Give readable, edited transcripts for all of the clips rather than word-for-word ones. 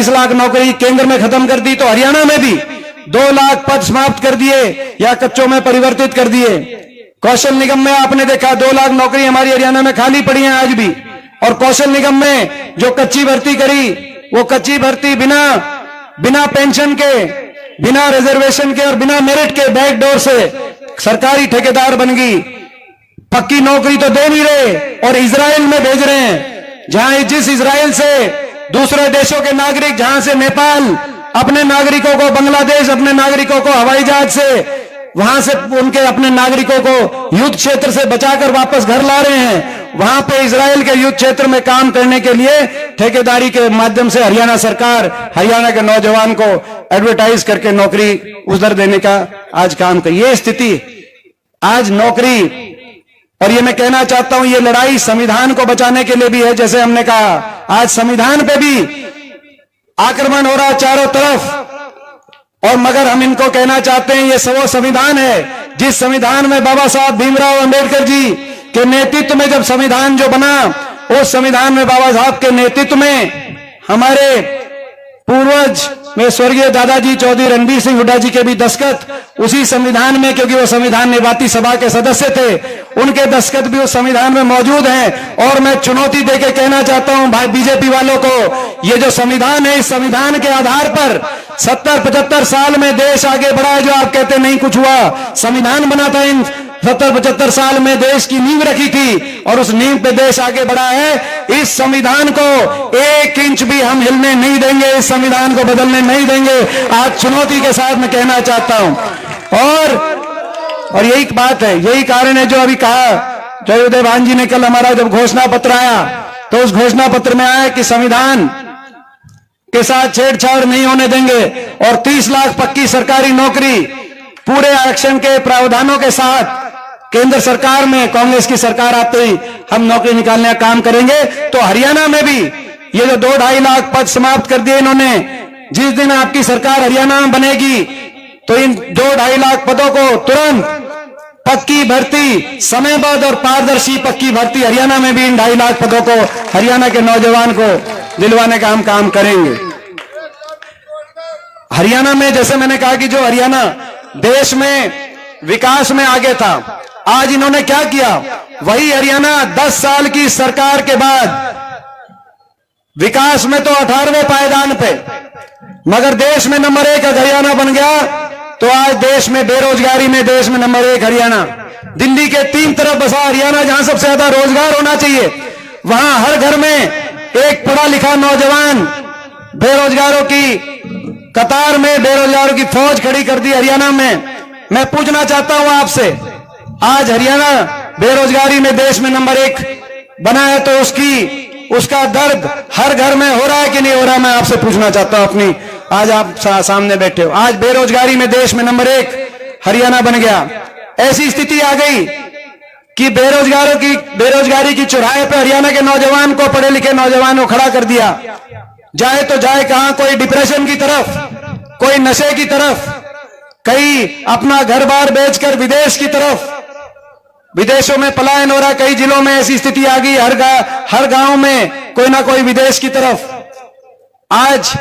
30 लाख नौकरी केंद्र में खत्म कर दी, तो हरियाणा में भी 2 लाख पद समाप्त कर दिए या कच्चों में परिवर्तित कर दिए। कौशल निगम में आपने देखा 2 लाख नौकरी हमारी हरियाणा में खाली पड़ी है आज भी। और कौशल निगम में जो कच्ची भर्ती करी, वो कच्ची भर्ती बिना पेंशन के, बिना रिजर्वेशन के और बिना मेरिट के बैकडोर से सरकारी ठेकेदार बन गई। पक्की नौकरी तो दे नहीं रहे और इजराइल में भेज रहे हैं, जिस इजराइल से दूसरे देशों के नागरिक, जहां से नेपाल अपने नागरिकों को, बांग्लादेश अपने नागरिकों को हवाई जहाज से, वहां से उनके अपने नागरिकों को युद्ध क्षेत्र से बचाकर वापस घर ला रहे हैं, वहां पे इजराइल के युद्ध क्षेत्र में काम करने के लिए ठेकेदारी के माध्यम से हरियाणा सरकार हरियाणा के नौजवान को एडवर्टाइज करके नौकरी उधर देने का आज काम कर। ये स्थिति आज नौकरी, और ये मैं कहना चाहता हूं, ये लड़ाई संविधान को बचाने के लिए भी है। जैसे हमने कहा, आज संविधान पे भी आक्रमण हो रहा है चारों तरफ, और मगर हम इनको कहना चाहते हैं ये वो संविधान है जिस संविधान में बाबा साहब भीमराव अंबेडकर जी के नेतृत्व में जब संविधान जो बना, उस संविधान में बाबा साहब के नेतृत्व में हमारे पूर्वज में स्वर्गीय दादाजी चौधरी रणबीर सिंह हुड्डा जी के भी दस्तखत उसी संविधान में, क्योंकि वो संविधान निर्माती सभा के सदस्य थे, उनके दस्तखत भी उस संविधान में मौजूद हैं। और मैं चुनौती देके कहना चाहता हूं भाई बीजेपी वालों को, ये जो संविधान है, इस संविधान के आधार पर 70-75 साल में देश आगे बढ़ा है। जो आप कहते नहीं कुछ हुआ, संविधान बना था, इन 70-75 साल में देश की नींव रखी थी और उस नींव पे देश आगे बढ़ा है। इस संविधान को 1 इंच भी हम हिलने नहीं देंगे, इस संविधान को बदलने नहीं देंगे। आज चुनौती के साथ मैं कहना चाहता हूं। और यही बात है, यही कारण है जो अभी कहा जय उदय भान जी ने, कल हमारा जब घोषणा पत्र आया तो उस घोषणा पत्र में आया कि संविधान के साथ छेड़छाड़ नहीं होने देंगे और 30 लाख पक्की सरकारी नौकरी पूरे आरक्षण के प्रावधानों के साथ केंद्र सरकार में कांग्रेस की सरकार आते ही हम नौकरी निकालने का काम करेंगे। तो हरियाणा में भी ये जो 2-2.5 लाख पद समाप्त कर दिए इन्होंने, जिस दिन आपकी सरकार हरियाणा में बनेगी तो इन 2-2.5 लाख पदों को तुरंत पक्की भर्ती, समयबद्ध और पारदर्शी पक्की भर्ती हरियाणा में भी इन 2.5 लाख पदों को हरियाणा के नौजवान को दिलवाने का हम काम करेंगे। हरियाणा में जैसे मैंने कहा कि जो हरियाणा देश में विकास में आगे था, आज इन्होंने क्या किया, वही हरियाणा 10 साल की सरकार के बाद विकास में तो 18वें पायदान पे, मगर देश में नंबर 1 हरियाणा बन गया। तो आज देश में बेरोजगारी में देश में नंबर 1 हरियाणा। दिल्ली के 3 तरफ बसा हरियाणा, जहां सबसे ज्यादा रोजगार होना चाहिए, वहां हर घर में एक पढ़ा लिखा नौजवान, बेरोजगारों की कतार में बेरोजगारों की फौज खड़ी कर दी हरियाणा में। मैं पूछना चाहता हूं आपसे, आज हरियाणा बेरोजगारी में देश में नंबर 1 बना है, तो उसका दर्द हर घर में हो रहा है कि नहीं हो रहा? मैं आपसे पूछना चाहता हूं अपनी, आज आप सामने बैठे हो, आज बेरोजगारी में देश में नंबर 1 हरियाणा बन गया। ऐसी स्थिति आ गई कि बेरोजगारी की चौराहे पे हरियाणा के नौजवान को, पढ़े लिखे नौजवान को खड़ा कर दिया। जाए तो जाए कहां, कोई डिप्रेशन की तरफ, कोई नशे की तरफ, कई अपना घर बार बेचकर विदेश की तरफ, विदेशों में पलायन हो रहा। कई जिलों में ऐसी स्थिति आ गई, हर गांव में कोई ना कोई विदेश की तरफ। आज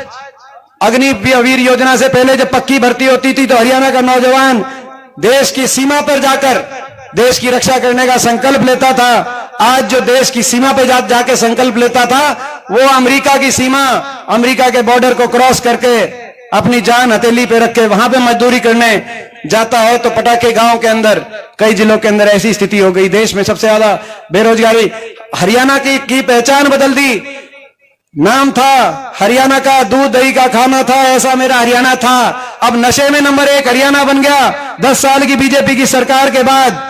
अग्निवीर योजना से पहले जब पक्की भर्ती होती थी तो हरियाणा का नौजवान देश की सीमा पर जाकर देश की रक्षा करने का संकल्प लेता था। आज जो देश की सीमा पर जाके संकल्प लेता था, वो अमेरिका की सीमा, अमेरिका के बॉर्डर को क्रॉस करके अपनी जान हथेली पे रख के वहां पे मजदूरी करने जाता है। तो पटाखे गांव के अंदर, कई जिलों के अंदर ऐसी स्थिति हो गई। देश में सबसे ज्यादा बेरोजगारी, हरियाणा की पहचान बदल दी। नाम था हरियाणा का, दूध दही का खाना था, ऐसा मेरा हरियाणा था। अब नशे में नंबर 1 हरियाणा बन गया 10 साल की बीजेपी की सरकार के बाद।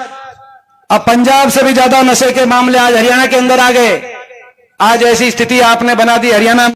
अब पंजाब से भी ज्यादा नशे के मामले आज हरियाणा के अंदर आ गए। आज ऐसी स्थिति आपने बना दी हरियाणा